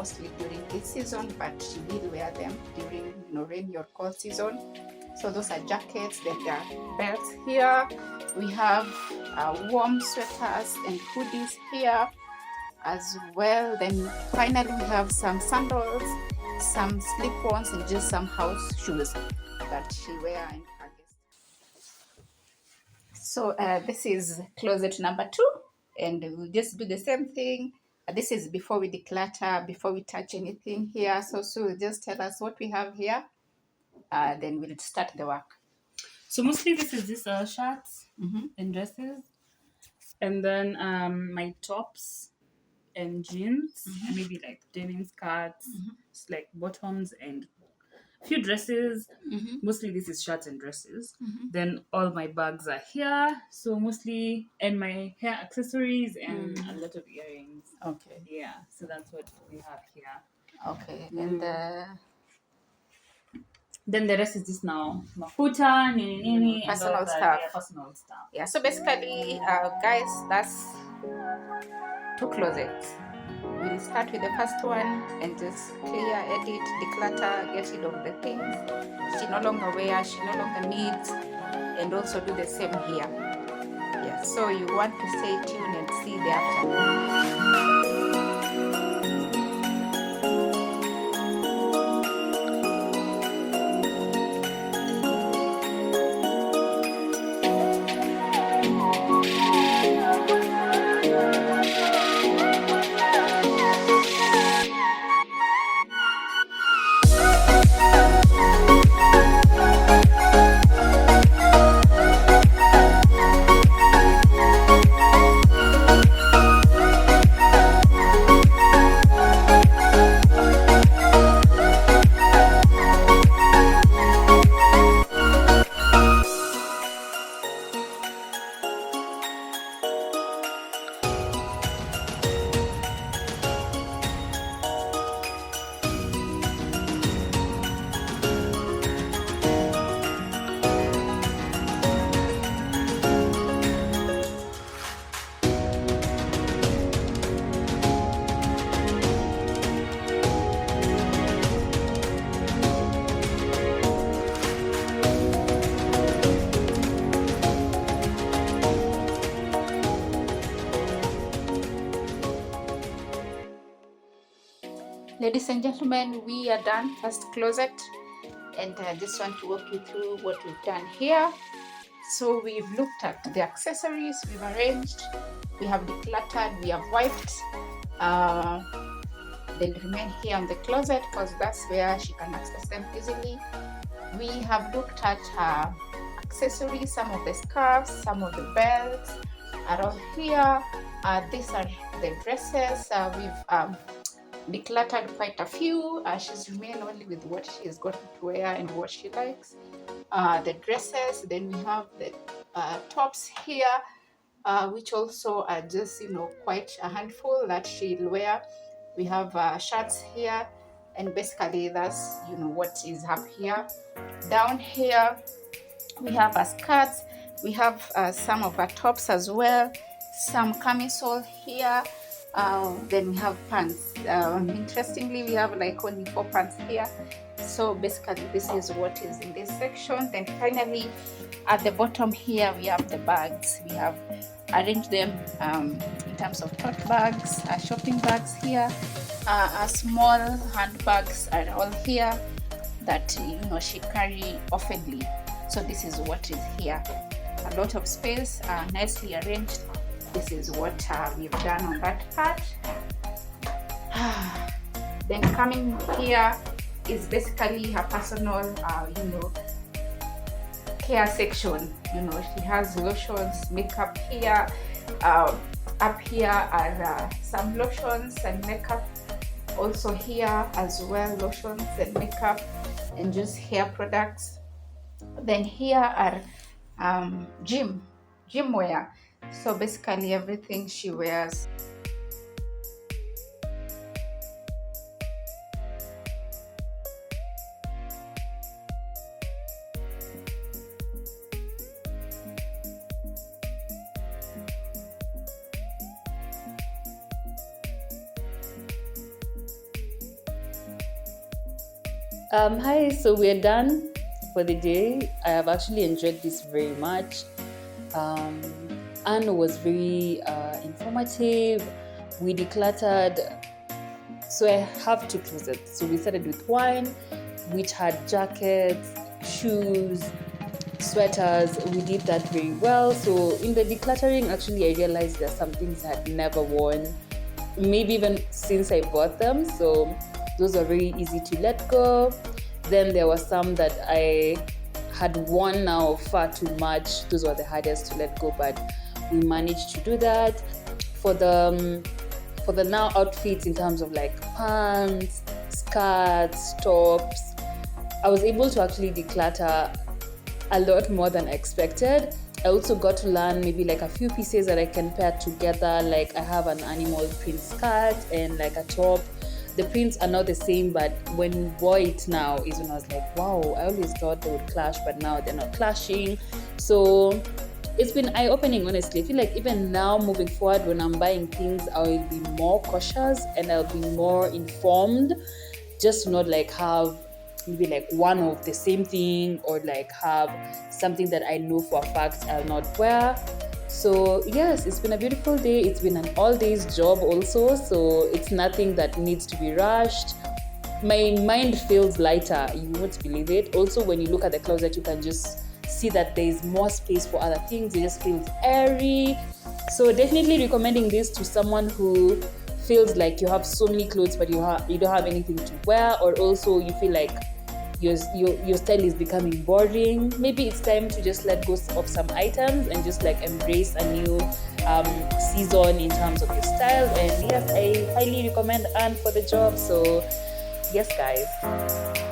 mostly during this season, but she will wear them during rainy or cold season. So those are jackets. Then there are belts here. We have warm sweaters and hoodies here as well. Then finally we have some sandals, some slip-ons, and just some house shoes that she wear in her guest. So this is closet number 2, and we'll just do the same thing. This is before we declutter, before we touch anything here. So Sue, just tell us what we have here. Then we'll start the work. So mostly this is shirts and dresses, and then my tops and jeans, and maybe like denim skirts, like bottoms and a few dresses. Mostly this is shirts and dresses. Then all my bags are here. So mostly, and my hair accessories and a lot of earrings. Okay. Yeah, so that's what we have here. Okay. And then the rest is just now mafuta, nini, personal and all stuff. that. Yeah, personal stuff. Yeah, so basically, guys, that's 2 closets. We'll start with the first one and just clear, edit, declutter, get rid of the things she no longer wears, she no longer needs, and also do the same here. Yeah, so you want to stay tuned and see the aftermath. Ladies and gentlemen, we are done first closet, and I just want to walk you through what we've done here. So we've looked at the accessories, we've arranged, we have decluttered, we have wiped. They remain here on the closet because that's where she can access them easily. We have looked at accessories, some of the scarves, some of the belts are all here. These are the dresses. We've decluttered quite a few. She's remained only with what she's got to wear and what she likes. The dresses, then we have the tops here, which also are just quite a handful that she'll wear. We have shirts here, and basically that's what is up here. Down here we have skirts, we have some of our tops as well, some camisole here. Then we have pants. Interestingly, we have like only 4 pants here. So basically this is what is in this section. Then finally at the bottom here we have the bags. We have arranged them in terms of tote bags, shopping bags here, small handbags are all here that she carry oftenly. So this is what is here. A lot of space, nicely arranged. This is what we've done on that part. Then coming here is basically her personal care section. She has lotions, makeup here. Up here are some lotions and makeup. Also here as well, lotions and makeup and just hair products. Then here are gym wear. So basically everything she wears. Hi, so we're done for the day. I have actually enjoyed this very much. Um, Anne was very informative. We decluttered. So I have two closets. So we started with one, which had jackets, shoes, sweaters. We did that very well. So in the decluttering, actually, I realized there are some things I had never worn, maybe even since I bought them. So those are very easy to let go. Then there were some that I had worn now far too much. Those were the hardest to let go, but we managed to do that. For the for the now outfits in terms of like pants, skirts, tops, I was able to actually declutter a lot more than I expected. I also got to learn maybe like a few pieces that I can pair together. Like I have an animal print skirt and like a top. The prints are not the same, but when you wore it now is when I was like, wow, I always thought they would clash, but now they're not clashing. So it's been eye-opening, honestly. I feel like even now moving forward, when I'm buying things, I will be more cautious and I'll be more informed, just to not like have maybe like one of the same thing, or like have something that I know for a fact I'll not wear. So yes, it's been a beautiful day. It's been an all days job also, so it's nothing that needs to be rushed. My mind feels lighter, you won't believe it. Also, when you look at the closet, you can just see that there is more space for other things. It just feels airy. So definitely recommending this to someone who feels like you have so many clothes but you don't have anything to wear, or also you feel like your style is becoming boring. Maybe it's time to just let go of some items and just like embrace a new season in terms of your style. And yes, I highly recommend Anne for the job. So yes, guys.